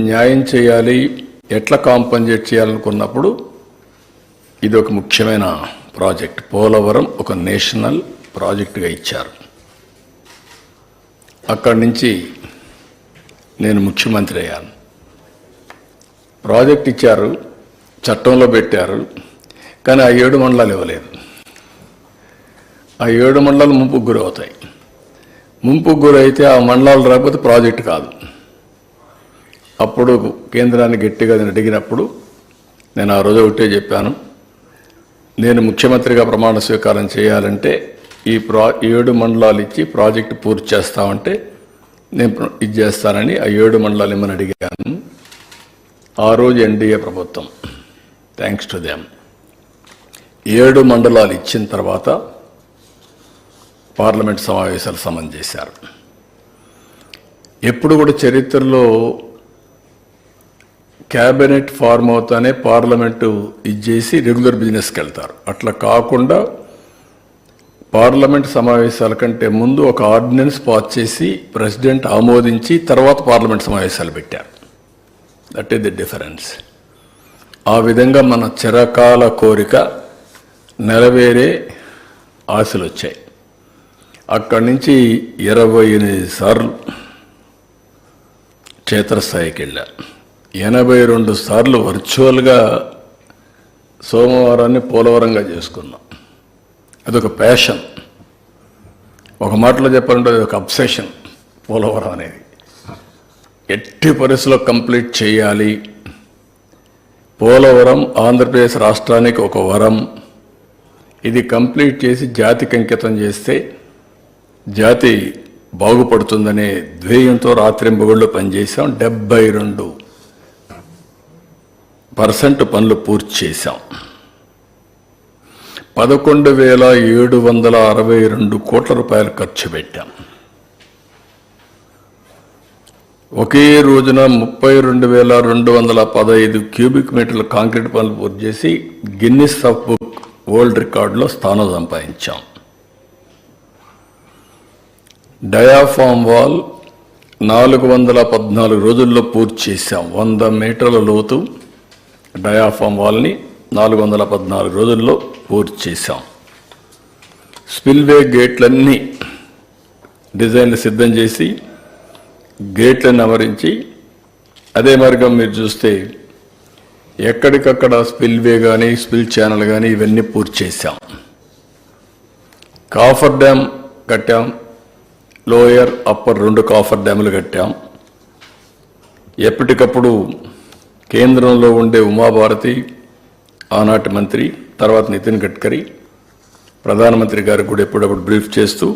న్యాయం చేయాలి, ఎట్లా కాంపన్సేట్ చేయాలనుకున్నప్పుడు ఇది ఒక ముఖ్యమైన ప్రాజెక్ట్. పోలవరం ఒక నేషనల్ ప్రాజెక్టుగా ఇచ్చారు. అక్కడి నుంచి నేను ముఖ్యమంత్రి అయ్యాను. ప్రాజెక్ట్ ఇచ్చారు, చట్టంలో పెట్టారు, కానీ ఆ 7 మండలాలు ఇవ్వలేదు. ఆ 7 మండలాలు ముంపుకు గురవుతాయి. ముంపుకు గురైతే ఆ మండలాలు రాకపోతే ప్రాజెక్టు కాదు. అప్పుడు కేంద్రాన్ని గట్టిగా అడిగినప్పుడు నేను ఆ రోజు ఒకటే చెప్పాను, నేను ముఖ్యమంత్రిగా ప్రమాణ స్వీకారం చేయాలంటే ఈ 7 మండలాలు ఇచ్చి ప్రాజెక్టు పూర్తి చేస్తామంటే నేను ఇది చేస్తానని ఆ 7 మండలాలు ఇమ్మని అడిగాను. ఆ రోజు ఎన్డీఏ ప్రభుత్వం, థ్యాంక్స్ టు దెమ్, 7 మండలాలు ఇచ్చిన తర్వాత పార్లమెంట్ సమావేశాలు సమన్ చేశారు. ఎప్పుడు కూడా చరిత్రలో క్యాబినెట్ ఫార్మ్ అవుతానే పార్లమెంటు ఇచ్చేసి రెగ్యులర్ బిజినెస్కి వెళ్తారు. అట్లా కాకుండా పార్లమెంట్ సమావేశాల కంటే ముందు ఒక ఆర్డినెన్స్ పాస్ చేసి ప్రెసిడెంట్ ఆమోదించి తర్వాత పార్లమెంట్ సమావేశాలు పెట్టారు. That is the difference. ఆ విధంగా మన చిరకాల కోరిక నెరవేరే ఆశలు వచ్చాయి. అక్కడి నుంచి 28 సార్లు క్షేత్రస్థాయికి వెళ్ళారు. 82 సార్లు వర్చువల్గా సోమవారాన్ని పోలవరంగా చేసుకున్నాం. అదొక ప్యాషన్. ఒక మాటలో చెప్పాలంటే అది ఒక అబ్సెషన్. పోలవరం అనేది ఎట్టి పరిస్థితుల్లో కంప్లీట్ చేయాలి. పోలవరం ఆంధ్రప్రదేశ్ రాష్ట్రానికి ఒక వరం. ఇది కంప్లీట్ చేసి జాతికి అంకితం చేస్తే జాతి బాగుపడుతుందనే ధ్యేయంతో రాత్రింబగళ్ళు పనిచేసాం. 72% పనులు పూర్తి చేశాం. 11,762 కోట్ల రూపాయలు ఖర్చు పెట్టాం. ఒకే రోజున 32,215 క్యూబిక్ మీటర్ల కాంక్రీట్ పనులు పూర్తి చేసి గిన్నిస్ ఆఫ్ బుక్ వరల్డ్ రికార్డులో స్థానం సంపాదించాం. డయాఫామ్ వాల్ 414 రోజుల్లో పూర్తి చేశాం. 100 మీటర్ల లోతు డయాఫామ్ వాల్ని 414 రోజుల్లో పూర్తి చేశాం. స్పిల్వే గేట్లన్నీ డిజైన్లు సిద్ధం చేసి గేట్లను అమరించి, అదే మార్గం మీరు చూస్తే ఎక్కడికక్కడ స్పిల్వే కానీ స్పిల్ ఛానల్ కానీ ఇవన్నీ పూర్తి చేశాం. కాఫర్ డ్యామ్ కట్టాం. లోయర్ అప్పర్ 2 కాఫర్ డ్యాములు కట్టాం. ఎప్పటికప్పుడు కేంద్రంలో ఉండే ఉమాభారతి, ఆనాటి మంత్రి, తర్వాత నితిన్ గడ్కరీ, ప్రధానమంత్రి గారికి కూడా ఎప్పుడప్పుడు బ్రీఫ్ చేస్తూ